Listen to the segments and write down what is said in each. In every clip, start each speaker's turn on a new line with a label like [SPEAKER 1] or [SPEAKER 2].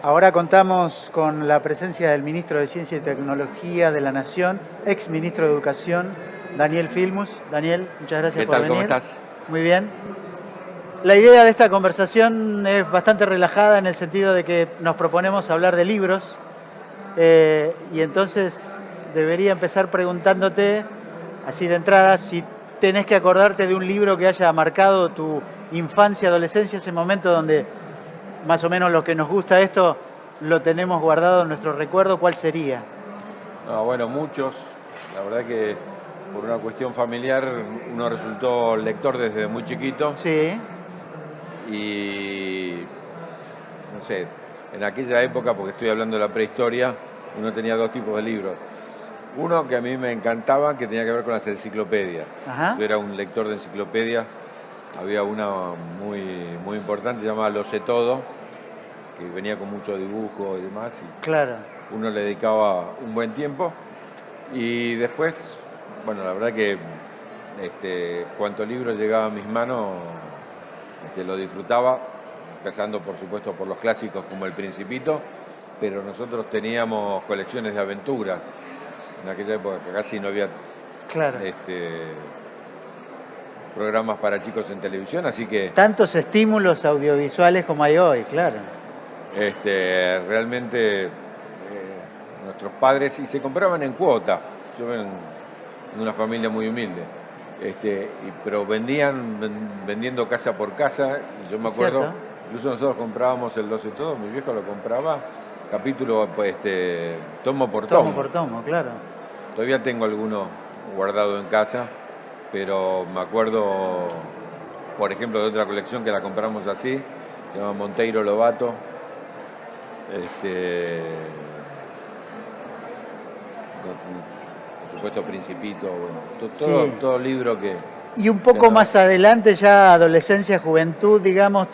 [SPEAKER 1] Ahora contamos con la presencia del ministro de Ciencia y Tecnología de la Nación, ex ministro de Educación, Daniel Filmus. Daniel, muchas gracias por venir.
[SPEAKER 2] ¿Qué tal? ¿Cómo estás?
[SPEAKER 1] Muy bien. La idea de esta conversación es bastante relajada en el sentido de que nos proponemos hablar de libros y entonces debería empezar preguntándote, así de entrada, si tenés que acordarte de un libro que haya marcado tu infancia, adolescencia, ese momento donde más o menos lo que nos gusta esto lo tenemos guardado en nuestro recuerdo, ¿cuál sería?
[SPEAKER 2] No, bueno, muchos. La verdad que por una cuestión familiar uno resultó lector desde muy chiquito.
[SPEAKER 1] Sí.
[SPEAKER 2] Y, no sé, en aquella época, porque estoy hablando de la prehistoria, uno tenía dos tipos de libros. Uno que a mí me encantaba, que tenía que ver con las enciclopedias.
[SPEAKER 1] Ajá.
[SPEAKER 2] Yo era un lector de enciclopedias. Había una muy importante llamada Lo sé todo, que venía con mucho dibujo y demás. Y
[SPEAKER 1] claro.
[SPEAKER 2] uno le dedicaba un buen tiempo. Y después, bueno, la verdad que cuanto libro llegaba a mis manos, lo disfrutaba, empezando por supuesto por los clásicos como El Principito, pero nosotros teníamos colecciones de aventuras. En aquella época casi no había
[SPEAKER 1] claro.
[SPEAKER 2] Programas para chicos en televisión, así que...
[SPEAKER 1] Tantos estímulos audiovisuales como hay hoy, claro.
[SPEAKER 2] Realmente nuestros padres, y se compraban en cuota. Yo vengo en una familia muy humilde, pero vendiendo casa por casa, y yo me acuerdo,
[SPEAKER 1] ¿cierto?
[SPEAKER 2] Incluso nosotros comprábamos el 12 todo, mi viejo lo compraba, capítulo, tomo por tomo.
[SPEAKER 1] Tomo por tomo, claro.
[SPEAKER 2] Todavía tengo alguno guardado en casa, pero me acuerdo, por ejemplo, de otra colección que la compramos así, se llama Monteiro Lobato. Por supuesto, Principito, bueno,
[SPEAKER 1] Sí.
[SPEAKER 2] todo libro que...
[SPEAKER 1] Y un poco más adelante, ya adolescencia, juventud, digamos,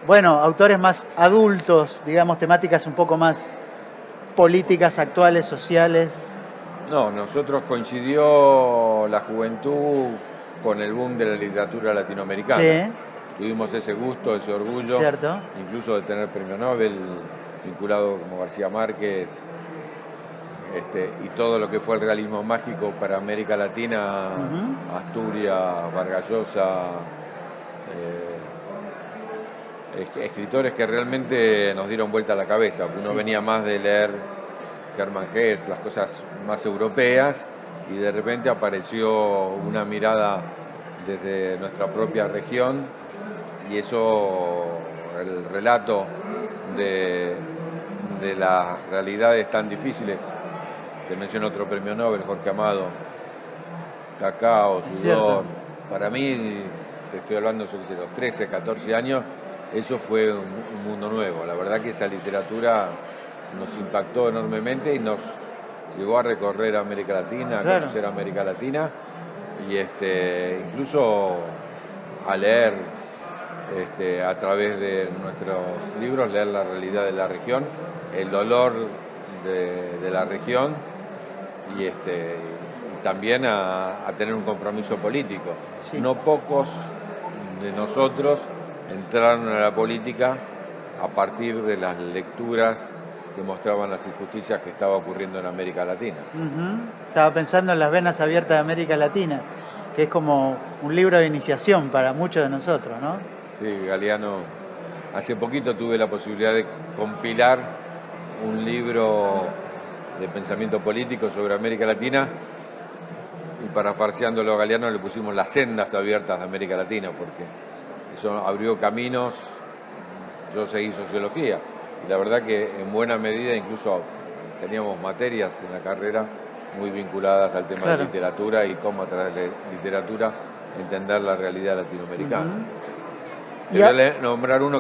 [SPEAKER 1] autores más adultos, digamos, temáticas un poco más políticas, actuales, sociales.
[SPEAKER 2] No, nosotros coincidió la juventud con el boom de la literatura latinoamericana.
[SPEAKER 1] Sí.
[SPEAKER 2] Tuvimos ese gusto, ese orgullo,
[SPEAKER 1] ¿cierto?
[SPEAKER 2] Incluso de tener premio Nobel vinculado como García Márquez, y todo lo que fue el realismo mágico para América Latina, Asturias, Vargas Llosa, escritores que realmente nos dieron vuelta a la cabeza. Uno venía más de leer Hermann Hesse, las cosas más europeas, y de repente apareció una mirada desde nuestra propia región, y eso, el relato de las realidades tan difíciles. Te menciono otro premio Nobel, Jorge Amado, Cacao, Sudor. Para mí, te estoy hablando de los 13, 14 años, eso fue un mundo nuevo. La verdad que esa literatura nos impactó enormemente y nos llegó a recorrer América Latina, a conocer América Latina, y incluso a leer a través de nuestros libros, leer la realidad de la región, el dolor de la región, y también a tener un compromiso político. Sí. No pocos de nosotros entraron a la política a partir de las lecturas que mostraban las injusticias que estaba ocurriendo en América Latina.
[SPEAKER 1] Estaba pensando en Las Venas Abiertas de América Latina, que es como un libro de iniciación para muchos de nosotros, ¿no?
[SPEAKER 2] Sí, Galeano. Hace poquito tuve la posibilidad de compilar un libro de pensamiento político sobre América Latina, y parafraseándolo a Galeano le pusimos Las Sendas Abiertas de América Latina, porque eso abrió caminos. Yo seguí sociología, y la verdad que en buena medida incluso teníamos materias en la carrera muy vinculadas al tema de literatura y cómo a través de literatura entender la realidad latinoamericana. Voy a nombrar uno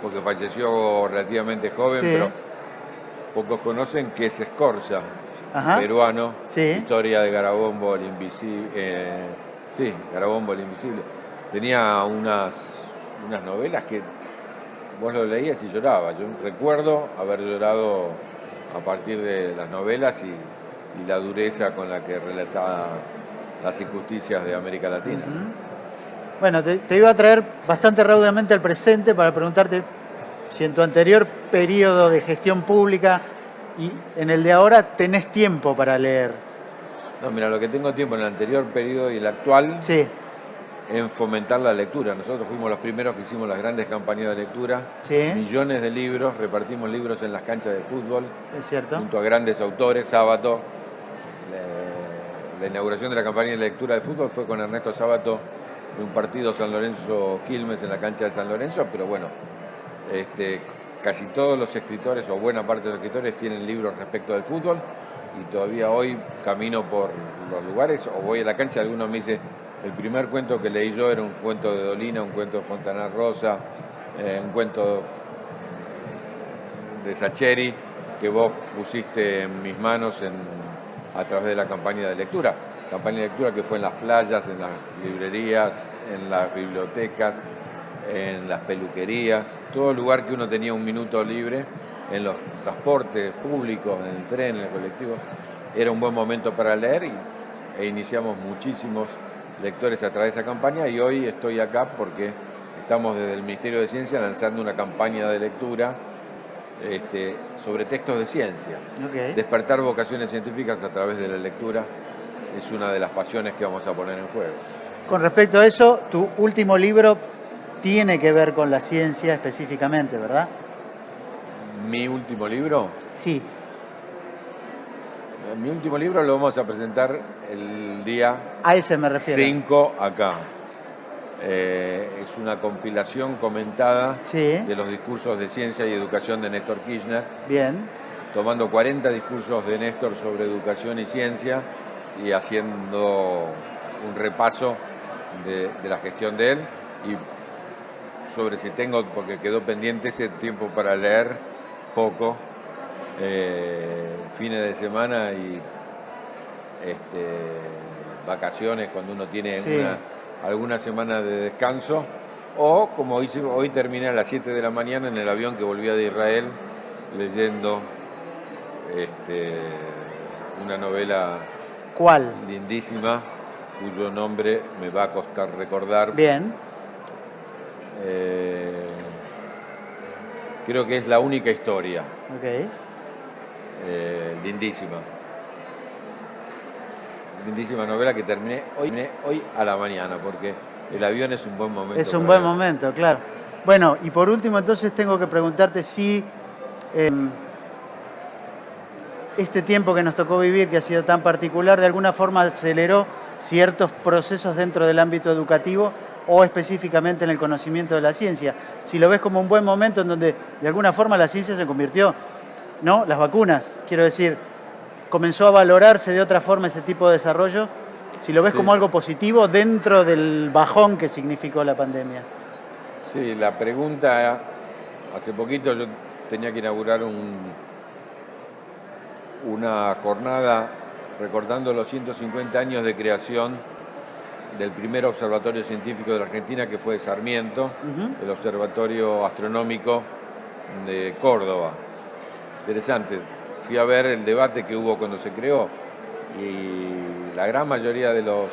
[SPEAKER 2] porque falleció relativamente joven, pero pocos conocen, que es Scorza, peruano, Historia de Garabombo el Invisible. Garabombo el Invisible. Tenía unas novelas que vos lo leías y llorabas. Yo recuerdo haber llorado a partir de las novelas y la dureza con la que relataba las injusticias de América Latina.
[SPEAKER 1] Bueno, te iba a traer bastante raudamente al presente para preguntarte si en tu anterior periodo de gestión pública y en el de ahora tenés tiempo para leer.
[SPEAKER 2] No, mira, lo que tengo tiempo en el anterior periodo y el actual,
[SPEAKER 1] Sí,
[SPEAKER 2] en fomentar la lectura. Nosotros fuimos los primeros que hicimos las grandes campañas de lectura,
[SPEAKER 1] sí,
[SPEAKER 2] millones de libros, repartimos libros en las canchas de fútbol,
[SPEAKER 1] es cierto.
[SPEAKER 2] junto a grandes autores. Sábato, la inauguración de la campaña de lectura de fútbol fue con Ernesto Sábato de un partido San Lorenzo-Quilmes en la cancha de San Lorenzo, pero bueno, casi todos los escritores, o buena parte de los escritores, tienen libros respecto del fútbol, y todavía hoy camino por los lugares o voy a la cancha, algunos me dicen, el primer cuento que leí yo era un cuento de Dolina, un cuento de Fontana Rosa, un cuento de Sacheri, que vos pusiste en mis manos a través de la campaña de lectura. Campaña de lectura que fue en las playas, en las librerías, en las bibliotecas, en las peluquerías, todo lugar que uno tenía un minuto libre, en los transportes públicos, en el tren, en el colectivo, era un buen momento para leer e iniciamos muchísimos lectores a través de esa campaña, y hoy estoy acá porque estamos desde el Ministerio de Ciencia lanzando una campaña de lectura sobre textos de ciencia.
[SPEAKER 1] Okay.
[SPEAKER 2] Despertar vocaciones científicas a través de la lectura es una de las pasiones que vamos a poner en juego.
[SPEAKER 1] Con respecto a eso, tu último libro tiene que ver con la ciencia específicamente, ¿verdad?
[SPEAKER 2] ¿Mi último libro?
[SPEAKER 1] Sí.
[SPEAKER 2] Mi último libro lo vamos a presentar el día
[SPEAKER 1] A ese me refiero.
[SPEAKER 2] 5 acá. Es una compilación comentada
[SPEAKER 1] Sí.
[SPEAKER 2] de los discursos de ciencia y educación de Néstor Kirchner,
[SPEAKER 1] Bien.
[SPEAKER 2] tomando 40 discursos de Néstor sobre educación y ciencia y haciendo un repaso de la gestión de él, y sobre si tengo, porque quedó pendiente ese tiempo para leer poco, fines de semana y vacaciones cuando uno tiene
[SPEAKER 1] Sí.
[SPEAKER 2] alguna semana de descanso, o como hoy terminé a las 7 de la mañana en el avión que volvía de Israel leyendo una novela
[SPEAKER 1] ¿Cuál?
[SPEAKER 2] lindísima cuyo nombre me va a costar recordar.
[SPEAKER 1] Bien.
[SPEAKER 2] Creo que es La única historia.
[SPEAKER 1] Ok.
[SPEAKER 2] Lindísima. Lindísima novela que terminé hoy a la mañana, porque el avión es un buen momento.
[SPEAKER 1] Es un buen momento, claro. Bueno, y por último entonces tengo que preguntarte si este tiempo que nos tocó vivir, que ha sido tan particular, de alguna forma aceleró ciertos procesos dentro del ámbito educativo o específicamente en el conocimiento de la ciencia. Si lo ves como un buen momento en donde de alguna forma la ciencia se convirtió, ¿no? Las vacunas, quiero decir, comenzó a valorarse de otra forma ese tipo de desarrollo. Si lo ves
[SPEAKER 2] Sí.
[SPEAKER 1] como algo positivo dentro del bajón que significó la pandemia.
[SPEAKER 2] Sí, la pregunta, hace poquito yo tenía que inaugurar una jornada recordando los 150 años de creación del primer observatorio científico de la Argentina, que fue Sarmiento, el Observatorio Astronómico de Córdoba. Interesante. Fui a ver el debate que hubo cuando se creó, y la gran mayoría de los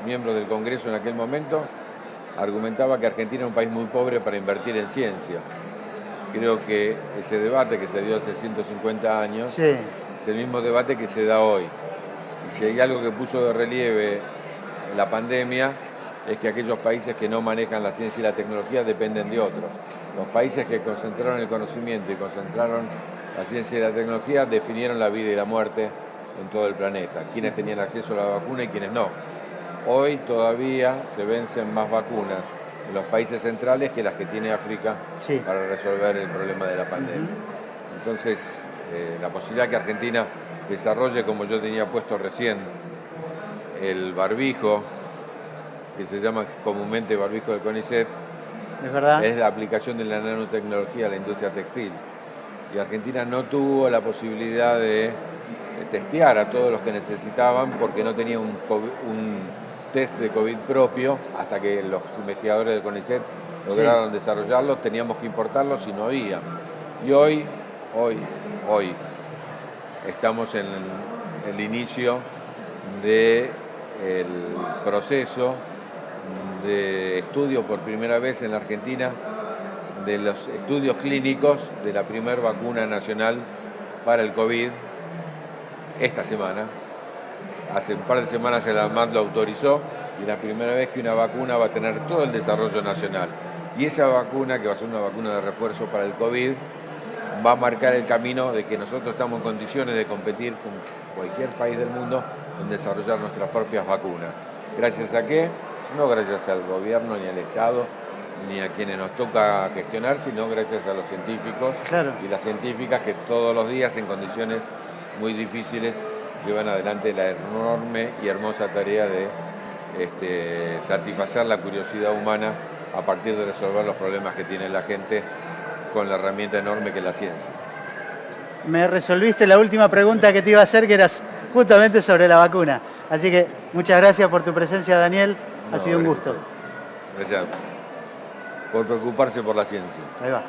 [SPEAKER 2] miembros del Congreso en aquel momento argumentaba que Argentina era un país muy pobre para invertir en ciencia. Creo que ese debate que se dio hace 150 años
[SPEAKER 1] Sí.
[SPEAKER 2] es el mismo debate que se da hoy. Y si hay algo que puso de relieve la pandemia, es que aquellos países que no manejan la ciencia y la tecnología dependen de otros. Los países que concentraron el conocimiento y concentraron la ciencia y la tecnología definieron la vida y la muerte en todo el planeta. Quienes tenían acceso a la vacuna y quienes no. Hoy todavía se vencen más vacunas en los países centrales que las que tiene África
[SPEAKER 1] Sí.
[SPEAKER 2] para resolver el problema de la pandemia. Entonces, la posibilidad que Argentina desarrolle, como yo tenía puesto recién, el barbijo, que se llama comúnmente barbijo del CONICET,
[SPEAKER 1] ¿Es verdad?
[SPEAKER 2] es la aplicación de la nanotecnología a la industria textil. Y Argentina no tuvo la posibilidad de testear a todos los que necesitaban porque no tenía un test de COVID propio hasta que los investigadores del CONICET lograron desarrollarlo. Teníamos que importarlos y no había. Y hoy estamos en el inicio del proceso de estudio por primera vez en la Argentina de los estudios clínicos de la primera vacuna nacional para el COVID esta semana. Hace un par de semanas el ANMAT lo autorizó y la primera vez que una vacuna va a tener todo el desarrollo nacional. Y esa vacuna, que va a ser una vacuna de refuerzo para el COVID, va a marcar el camino de que nosotros estamos en condiciones de competir con cualquier país del mundo en desarrollar nuestras propias vacunas. ¿Gracias a qué? No gracias al gobierno ni al Estado, ni a quienes nos toca gestionar, sino gracias a los científicos y las científicas que todos los días en condiciones muy difíciles llevan adelante la enorme y hermosa tarea de satisfacer la curiosidad humana a partir de resolver los problemas que tiene la gente con la herramienta enorme que es la ciencia.
[SPEAKER 1] Me resolviste la última pregunta que te iba a hacer, que era justamente sobre la vacuna. Así que muchas gracias por tu presencia, Daniel. Ha sido un gusto.
[SPEAKER 2] Gracias por preocuparse por la ciencia.
[SPEAKER 1] Ahí va.